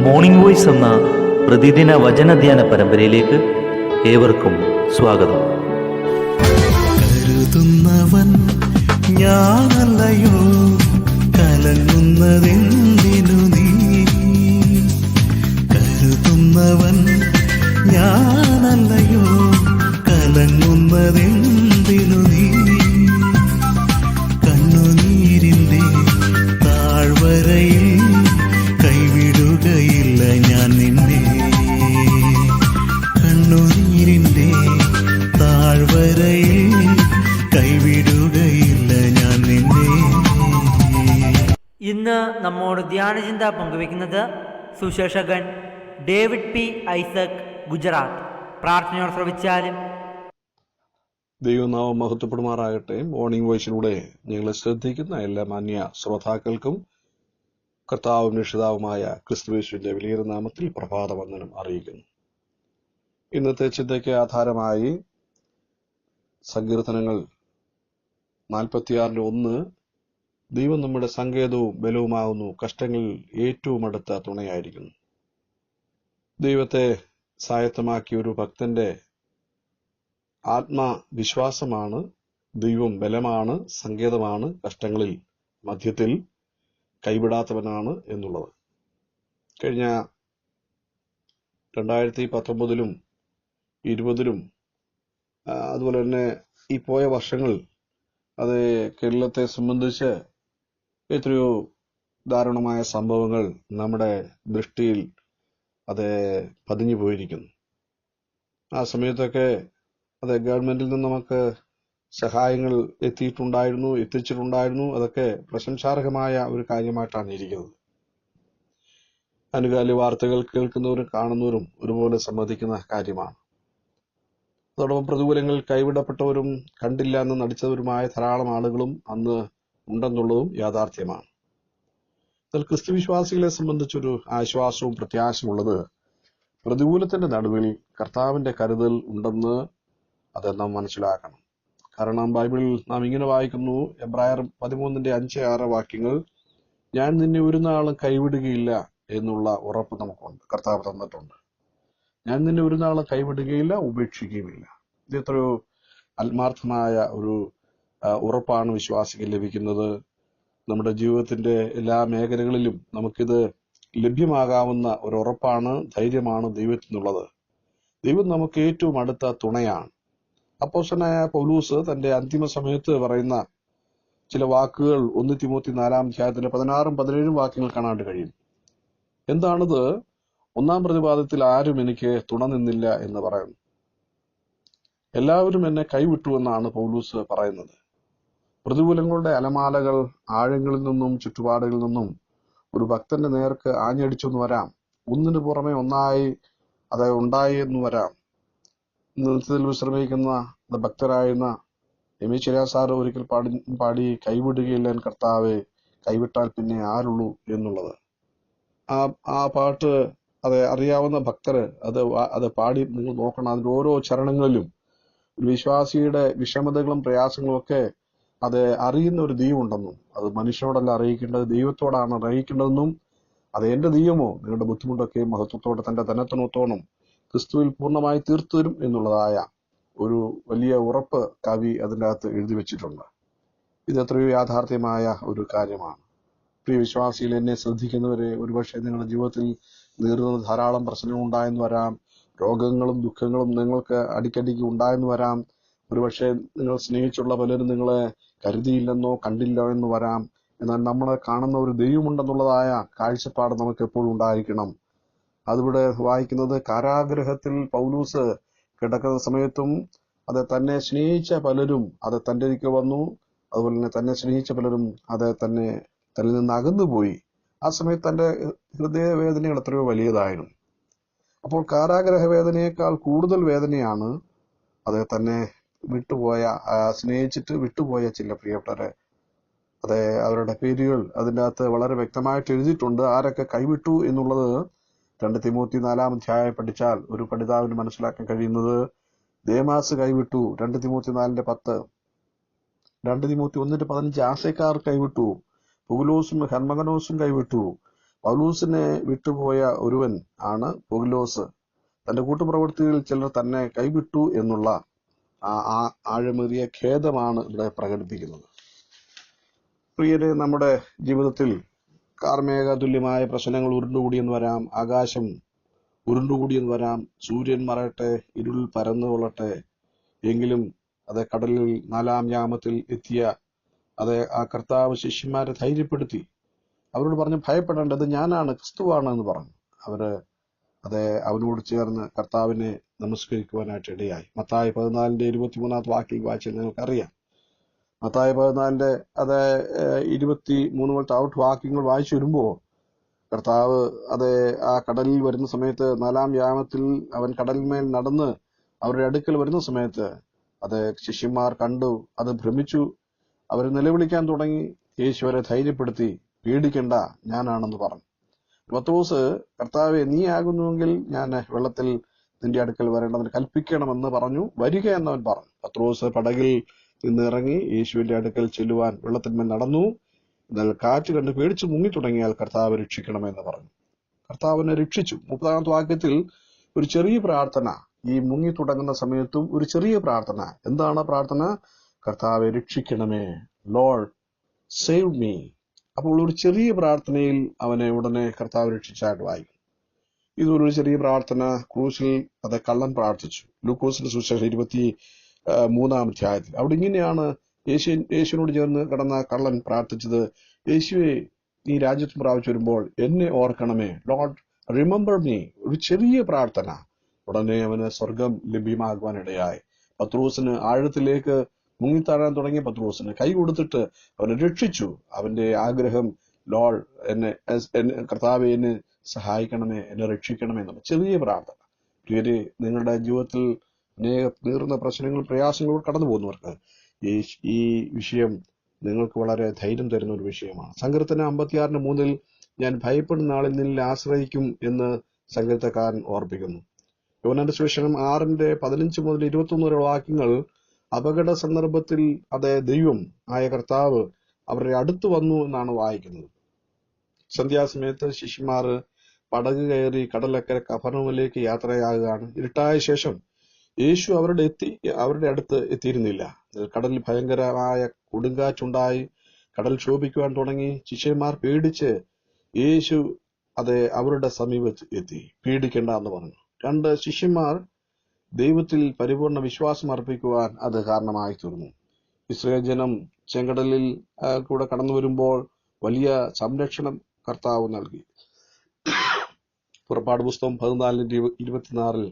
Morning voice എന്ന പ്രതിദിന വചനധ്യാന പരമ്പരയിലേക്ക് ഏവർക്കും സ്വാഗതം. കരുതുന്നവൻ ഞാനല്ലയോ, കലങ്ങുന്നതെന്തിനു നീ? കരുതുന്നവൻ ഞാനല്ലയോ, കലങ്ങുന്നതെന്തിനു നീ? കണ്ണുനീരിന്റെ താഴ്വരയിൽ കൈവിടുകയില്ല ഞാൻ നിന്നെ. കണ്ണുനീരിന്റെ താഴ്വരയിൽ കൈവിടുകയില്ല ഞാൻ നിന്നെ. ഇന്ന് നമ്മോട് ധ്യാനചിന്ത പങ്കുവെക്കുന്നത് സുശേഷകൻ ഡേവിഡ് പി ഐസക്, ഗുജറാത്ത്. പ്രാർത്ഥനയോട് ശ്രവിച്ചാലും. ദൈവനാമം മഹത്വപ്പെടുമാറാകട്ടെ. മോർണിംഗ് വോയിസിലൂടെ ഞങ്ങളെ ശ്രദ്ധിക്കുന്ന എല്ലാ മാന്യ ശ്രോതാക്കൾക്കും കർത്താവും രക്ഷിതാവുമായ ക്രിസ്തുയേശുവിന്റെ വലിയ നാമത്തിൽ പ്രഭാതവന്ദനം അറിയിക്കുന്നു. ഇന്നത്തെ ചിന്തയ്ക്ക് ആധാരമായി സങ്കീർത്തനങ്ങൾ 46:1, ദൈവം നമ്മുടെ സങ്കേതവും ബലവുമാകുന്നു, കഷ്ടങ്ങളിൽ ഏറ്റവും അടുത്ത തുണയായിരിക്കുന്നു. ദൈവത്തെ സ്വായത്തമാക്കിയ ഒരു ഭക്തന്റെ ആത്മവിശ്വാസമാണ് ദൈവം ബലമാണ്, സങ്കേതമാണ്, കഷ്ടങ്ങളിൽ മധ്യത്തിൽ കൈവിടാത്തവനാണ് എന്നുള്ളത്. കഴിഞ്ഞ 2019 20 അതുപോലെ തന്നെ ഈ പോയ വർഷങ്ങൾ അത് കേരളത്തെ സംബന്ധിച്ച് എത്രയോ ദാരുണമായ സംഭവങ്ങൾ നമ്മുടെ ദൃഷ്ടിയിൽ അത് പതിഞ്ഞു പോയിരിക്കുന്നു. ആ സമയത്തൊക്കെ അത് ഗവൺമെന്റിൽ നിന്ന് നമുക്ക് സഹായങ്ങൾ എത്തിച്ചിട്ടുണ്ടായിരുന്നു. അതൊക്കെ പ്രശംസാർഹമായ ഒരു കാര്യമായിട്ടാണ് ഇരിക്കുന്നത്. അനുകാലിക വാർത്തകൾ കേൾക്കുന്നവരും കാണുന്നവരും ഒരുപോലെ സമ്മതിക്കുന്ന കാര്യമാണ്. അതോടൊപ്പം പ്രതികൂലങ്ങൾ കൈവിടപ്പെട്ടവരും കണ്ടില്ല എന്ന് നടിച്ചവരുമായ ധാരാളം ആളുകളും അന്ന് ഉണ്ടെന്നുള്ളതും യാഥാർത്ഥ്യമാണ്. എന്നാൽ ക്രിസ്തുവിശ്വാസികളെ സംബന്ധിച്ചൊരു ആശ്വാസവും പ്രത്യാശയുമുള്ളത് പ്രതികൂലത്തിന്റെ നടുവിൽ കർത്താവിന്റെ കരുതൽ ഉണ്ടെന്ന് അത് നാം മനസ്സിലാക്കണം. കാരണം ബൈബിളിൽ നാം ഇങ്ങനെ വായിക്കുന്നു, എബ്രായർ 13:5-6 വാക്യങ്ങൾ, ഞാൻ നിന്നെ ഒരു നാളും കൈവിടുകയില്ല എന്നുള്ള ഉറപ്പ് നമുക്കുണ്ട്, കർത്താവ് തന്നിട്ടുണ്ട്. ഞാൻ നിന്നെ ഒരു നാളും കൈവിടുകയില്ല, ഉപേക്ഷിക്കുകയുമില്ല. ഇത് എത്രയോ ആത്മാർത്ഥമായ ഒരു ഉറപ്പാണ് വിശ്വാസിക്ക് ലഭിക്കുന്നത്. നമ്മുടെ ജീവിതത്തിന്റെ എല്ലാ മേഖലകളിലും നമുക്കിത് ലഭ്യമാകാവുന്ന ഒരു ഉറപ്പാണ്, ധൈര്യമാണ് ദൈവത്തിൽ നിന്നുള്ളത്. ദൈവം നമുക്ക് ഏറ്റവും അടുത്ത തുണയാണ്. അപ്പോസ്തലനായ പൗലൂസ് തന്റെ അന്തിമ സമയത്ത് പറയുന്ന ചില വാക്കുകൾ 1 തിമോത്തി 4:16-17 വാക്യങ്ങൾ കാണാൻ കഴിയും. എന്താണിത്? 1-ാം പ്രതിപാദത്തിൽ ആരും എനിക്ക് തുണ നിന്നില്ല എന്ന് പറയുന്നു. എല്ലാവരും എന്നെ കൈവിട്ടു എന്നാണ് പൗലൂസ് പറയുന്നത്. പ്രതികൂലങ്ങളുടെ അലമാലകൾ ആഴങ്ങളിൽ നിന്നും ചുറ്റുപാടുകളിൽ നിന്നും ഒരു ഭക്തന്റെ നേർക്ക് ആഞ്ഞടിച്ചെന്ന് വരാം. ഒന്നിനു പുറമെ ഒന്നായി അത് ഉണ്ടായി എന്ന് വരാം. നിത്യത്തിൽ വിശ്രമിക്കുന്ന ഭക്തരായിരുന്ന എം. സാർ ഒരിക്കൽ പാടി കൈവിടുകയില്ല കർത്താവെ, കൈവിട്ടാൽ പിന്നെ ആരുള്ളൂ എന്നുള്ളത്. ആ പാട്ട് അത് അറിയാവുന്ന ഭക്തര് അത് പാടി നിങ്ങൾ നോക്കണം. അതിന്റെ ഓരോ ചരണങ്ങളിലും ഒരു വിശ്വാസിയുടെ വിഷമതകളും പ്രയാസങ്ങളും ഒക്കെ അത് അറിയുന്ന ഒരു ദൈവമുണ്ടെന്നും, അത് മനുഷ്യനോടല്ല അറിയിക്കേണ്ടത്, ദൈവത്തോടാണ് അറിയിക്കേണ്ടതെന്നും, അത് എന്റെ ദൈവമോ നിങ്ങളുടെ ബുദ്ധിമുട്ടൊക്കെ മഹത്വത്തോടെ തന്റെ ധനത്തിനൊത്തോണം ക്രിസ്തുവിൽ പൂർണ്ണമായി തീർത്തു തരും എന്നുള്ളതായ ഒരു വലിയ ഉറപ്പ് കവി അതിൻ്റെ അകത്ത് എഴുതി വെച്ചിട്ടുണ്ട്. ഇത് എത്രയോ യാഥാർത്ഥ്യമായ ഒരു കാര്യമാണ്. പ്രിയ വിശ്വാസികൾ, എന്നെ ശ്രദ്ധിക്കുന്നവരെ, ഒരുപക്ഷെ നിങ്ങളുടെ ജീവിതത്തിൽ നേരിടുന്ന ധാരാളം പ്രശ്നങ്ങൾ ഉണ്ടായെന്ന് വരാം, രോഗങ്ങളും ദുഃഖങ്ങളും നിങ്ങൾക്ക് അടിക്കടിക്ക് ഉണ്ടായെന്ന് വരാം. ഒരുപക്ഷെ നിങ്ങൾ സ്നേഹിച്ചുള്ള പലരും നിങ്ങളെ കരുതിയില്ലെന്നോ കണ്ടില്ല എന്ന് വരാം. എന്നാൽ നമ്മളെ കാണുന്ന ഒരു ദൈവമുണ്ടെന്നുള്ളതായ കാഴ്ചപ്പാട് നമുക്ക് എപ്പോഴും ഉണ്ടായിരിക്കണം. അതിവിടെ വായിക്കുന്നത്, കാരാഗ്രഹത്തിൽ പൗലൂസ് കിടക്കുന്ന സമയത്തും അത് തന്നെ സ്നേഹിച്ച പലരും അത് തന്റെ അടുക്കൽ വന്നു. അതുപോലെ തന്നെ തന്നെ സ്നേഹിച്ച പലരും അത് തന്നിൽ നിന്ന് അകന്നുപോയി. ആ സമയത്ത് തന്റെ ഹൃദയവേദനകൾ എത്രയോ വലിയതായിരുന്നു. അപ്പോൾ കാരാഗ്രഹ വേദനയേക്കാൾ കൂടുതൽ വേദനയാണ് അത് തന്നെ സ്നേഹിച്ചിട്ട് വിട്ടുപോയ ചില പ്രിയപ്പെട്ടവരെ. അവരുടെ പേരുകൾ അതിൻ്റെ അകത്ത് വളരെ വ്യക്തമായിട്ട് എഴുതിയിട്ടുണ്ട്. ആരൊക്കെ കൈവിട്ടു എന്നുള്ളത് 2 തിമോത്തി 4 പഠിച്ചാൽ ഒരു പഠിതാവിന് മനസ്സിലാക്കാൻ കഴിയുന്നത്, ദേമാസ് കൈവിട്ടു 2 തിമോത്തി 4:10, 2 തിമോത്തി 1:15 ആശയക്കാർ കൈവിട്ടു, പൗലോസും ഹെർമഗനോസും കൈവിട്ടു, പൗലൂസിനെ വിട്ടുപോയ ഒരുവൻ ആണ് പൗലോസ്. തന്റെ കൂട്ടുപ്രവൃത്തിയിൽ ചിലർ തന്നെ കൈവിട്ടു എന്നുള്ള ആഴമേറിയ ഖേദമാണ് ഇവിടെ പ്രകടിപ്പിക്കുന്നത്. പ്രിയരെ, നമ്മുടെ ജീവിതത്തിൽ കാർമേഘ തുല്യമായ പ്രശ്നങ്ങൾ ഉരുണ്ടുകൂടിയെന്ന് വരാം, ആകാശം ഉരുണ്ടുകൂടിയെന്ന് വരാം, സൂര്യൻ മറയട്ടെ, ഇരുൾ പരന്നു കൊള്ളട്ടെ. എങ്കിലും കടലിൽ 4-ാം യാമത്തിൽ എത്തിയ ആ കർത്താവ് ശിഷ്യന്മാരെ ധൈര്യപ്പെടുത്തി അവരോട് പറഞ്ഞു, ഭയപ്പെടേണ്ടത് ഞാനാണ്, ക്രിസ്തുവാണ് എന്ന് പറഞ്ഞു. അവനോട് ചേർന്ന് കർത്താവിനെ നമസ്കരിക്കുവാനായിട്ട് ഇടയായി. മത്തായി 14:23 വാക്യം വായിച്ചാൽ നിങ്ങൾക്കറിയാം. മത്തായി 14:23 ഔട്ട് വാക്യങ്ങൾ വായിച്ചു വരുമ്പോ കർത്താവ് ആ കടലിൽ വരുന്ന സമയത്ത് 4-ാം യാമത്തിൽ അവൻ കടലിന്മേൽ നടന്ന് അവരുടെ അടുക്കൽ വരുന്ന സമയത്ത് ശിഷ്യന്മാർ കണ്ടു, ഭ്രമിച്ചു. അവർ നിലവിളിക്കാൻ തുടങ്ങി. യേശു അവരെ ധൈര്യപ്പെടുത്തി, പേടിക്കണ്ട, ഞാനാണെന്ന് പറഞ്ഞു. പത്രോസ്, കർത്താവെ, നീ ആകുന്നുവെങ്കിൽ ഞാൻ വെള്ളത്തിൽ നിന്റെ അടുക്കൽ വരേണ്ടതിന് കൽപ്പിക്കണമെന്ന് പറഞ്ഞു. വരിക എന്നവൻ പറഞ്ഞു. പത്രോസ് പടകിൽ നിന്ന് ഇറങ്ങി യേശുവിന്റെ അടുക്കൽ ചെല്ലുവാൻ വെള്ളത്തിന്മേൽ നടന്നു. എന്നാൽ കാറ്റ് കണ്ട് പേടിച്ചു മുങ്ങി തുടങ്ങിയാൽ കർത്താവ് രക്ഷിക്കണമെന്ന് പറഞ്ഞു. കർത്താവിനെ രക്ഷിച്ചു. 30-ാമത്തെ വാക്യത്തിൽ ഒരു ചെറിയ പ്രാർത്ഥന, ഈ മുങ്ങി തുടങ്ങുന്ന സമയത്തും ഒരു ചെറിയ പ്രാർത്ഥന. എന്താണ് പ്രാർത്ഥന? കർത്താവെ രക്ഷിക്കണമേ, ലോർഡ് സേവ് മീ. അപ്പോൾ ഒരു ചെറിയ പ്രാർത്ഥനയിൽ അവനെ ഉടനെ കർത്താവ് രക്ഷിച്ചായിട്ട് വായിക്കും. ഇതൊരു ചെറിയ പ്രാർത്ഥന ക്രൂശിൽ കള്ളൻ പ്രാർത്ഥിച്ചു. ലൂക്കോസിന്റെ സുവിശേഷം 23-ാം അധ്യായത്തിൽ അവിടെ ഇങ്ങനെയാണ് യേശുവിനോട് ചേർന്ന് കിടന്ന കള്ളൻ പ്രാർത്ഥിച്ചത്: യേശുവെ, നീ രാജ്യത്ത് പ്രാപിച്ചു വരുമ്പോൾ എന്നെ ഓർക്കണമേ, ലോർഡ് റിമെമ്പർ മീ. ഒരു ചെറിയ പ്രാർത്ഥന. ഉടനെ അവന് സ്വർഗം ലഭ്യമാകുവാനിടയായി. പത്രോസിന് ആഴത്തിലേക്ക് മുങ്ങിത്താഴാൻ തുടങ്ങിയ പത്രോസിന് കൈ കൊടുത്തിട്ട് അവനെ രക്ഷിച്ചു. അവന്റെ ആഗ്രഹം, ലോർഡ് കർത്താവെ, എന്നെ സഹായിക്കണമേ, എന്നെ രക്ഷിക്കണമേ എന്നുള്ള ചെറിയ പ്രാർത്ഥന. പ്രിയരെ, നിങ്ങളുടെ ജീവിതത്തിൽ നീറുന്ന പ്രശ്നങ്ങൾ, പ്രയാസങ്ങൾ കടന്നു പോകുന്നവർക്ക് ഈ വിഷയം നിങ്ങൾക്ക് വളരെ ധൈര്യം തരുന്ന ഒരു വിഷയമാണ്. സങ്കീർത്തനം 56:3 ഞാൻ ഭയപ്പെടുന്ന ആളിൽ നിന്നിൽ ആശ്രയിക്കും എന്ന് സങ്കീർത്തക്കാരൻ ഓർപ്പിക്കുന്നു. യോഹന്നാന്റെ സുവിശേഷം 6:15 മുതൽ 21 വരെ വാക്യങ്ങൾ അപകട സന്ദർഭത്തിൽ ദൈവം ആയ കർത്താവ് അവരുടെ അടുത്ത് വന്നു എന്നാണ് വായിക്കുന്നത്. സന്ധ്യാസമയത്ത് ശിഷ്യന്മാർ പടക് കയറി കടലക്കര കഫർന്നഹൂമിലേക്ക് യാത്രയാകുകയാണ്. ഇരുട്ടായ ശേഷം യേശു അവരുടെ അടുത്ത് എത്തിയിരുന്നില്ല. കടലിൽ ഭയങ്കരമായ കൊടുങ്കാറ്റുണ്ടായി. കടൽ ക്ഷോഭിക്കുവാൻ തുടങ്ങി. ശിഷ്യന്മാർ പേടിച്ച് യേശു അവരുടെ സമീപത്ത് എത്തി. പേടിക്കേണ്ട എന്ന് പറഞ്ഞു. 2 ശിഷ്യന്മാർ ദൈവത്തിൽ പരിപൂർണ വിശ്വാസം അർപ്പിക്കുവാൻ കാരണമായി തീർന്നു. ഇസ്രായേൽ ജനം ചെങ്കടലിൽ കൂടെ കടന്നു വരുമ്പോൾ വലിയ സംരക്ഷണം കർത്താവ് നൽകി. പുറപ്പാട് പുസ്തകം 14:24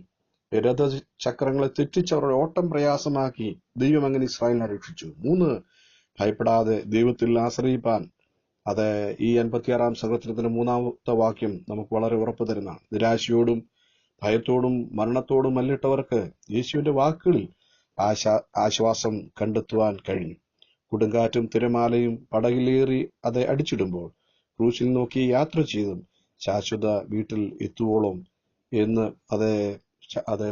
രഥചക്രങ്ങളെ തെറ്റിച്ച് അവരുടെ ഓട്ടം പ്രയാസമാക്കി ദൈവം അങ്ങനെ ഇസ്രായേലിനെ രക്ഷിച്ചു. 3 ഭയപ്പെടാതെ ദൈവത്തിൽ ആശ്രയിപ്പാൻ. ഈ 56-ാം സങ്കീർത്തനത്തിന്റെ 3-ാമത്തെ വാക്യം നമുക്ക് വളരെ ഉറപ്പ് തരുന്നതാണ്. നിരാശയോടും ഭയത്തോടും മരണത്തോടും മല്ലിട്ടവർക്ക് യേശുവിന്റെ വാക്കുകളിൽ ആശ്വാസം കണ്ടെത്തുവാൻ കഴിഞ്ഞു. കൊടുങ്കാറ്റും തിരമാലയും പടകിലേറി അടിച്ചിടുമ്പോൾ ക്രൂശിൽ നോക്കി യാത്ര ചെയ്തും ശാശ്വത വീട്ടിൽ എത്തുവോളം എന്ന്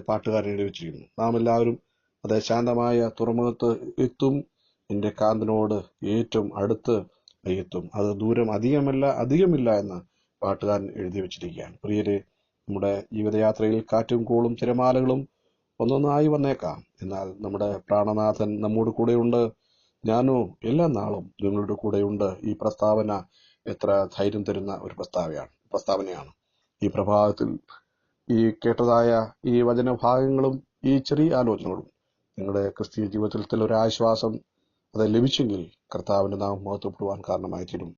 പാട്ടുകാരൻ എഴുതി വെച്ചിരിക്കുന്നു. നാം എല്ലാവരും ശാന്തമായ തുറമുഖത്ത് എത്തും. എന്റെ കാന്തനോട് ഏറ്റവും അടുത്ത് എത്തും. ദൂരം അധികമില്ല എന്ന് പാട്ടുകാരൻ എഴുതി വെച്ചിരിക്കുകയാണ്. പ്രിയരെ, നമ്മുടെ ജീവിതയാത്രയിൽ കാറ്റും കോളും തിരമാലകളും ഒന്നൊന്നായി വന്നേക്കാം. എന്നാൽ നമ്മുടെ പ്രാണനാഥൻ നമ്മോട് കൂടെയുണ്ട്. ഞാനോ എല്ലാ നാളും നിങ്ങളുടെ കൂടെയുണ്ട്. ഈ പ്രസ്താവന എത്ര ധൈര്യം തരുന്ന ഒരു പ്രസ്താവനയാണ്. ഈ പ്രഭാതത്തിൽ ഈ കേട്ടതായ ഈ വചനഭാഗങ്ങളും ഈ ചെറിയ ആലോചനകളും നിങ്ങളുടെ ക്രിസ്തീയ ജീവിതത്തിൽ ഒരാശ്വാസം ലഭിച്ചെങ്കിൽ കർത്താവിന്റെ നാമം മഹത്വപ്പെടുവാൻ കാരണമായി തീരും.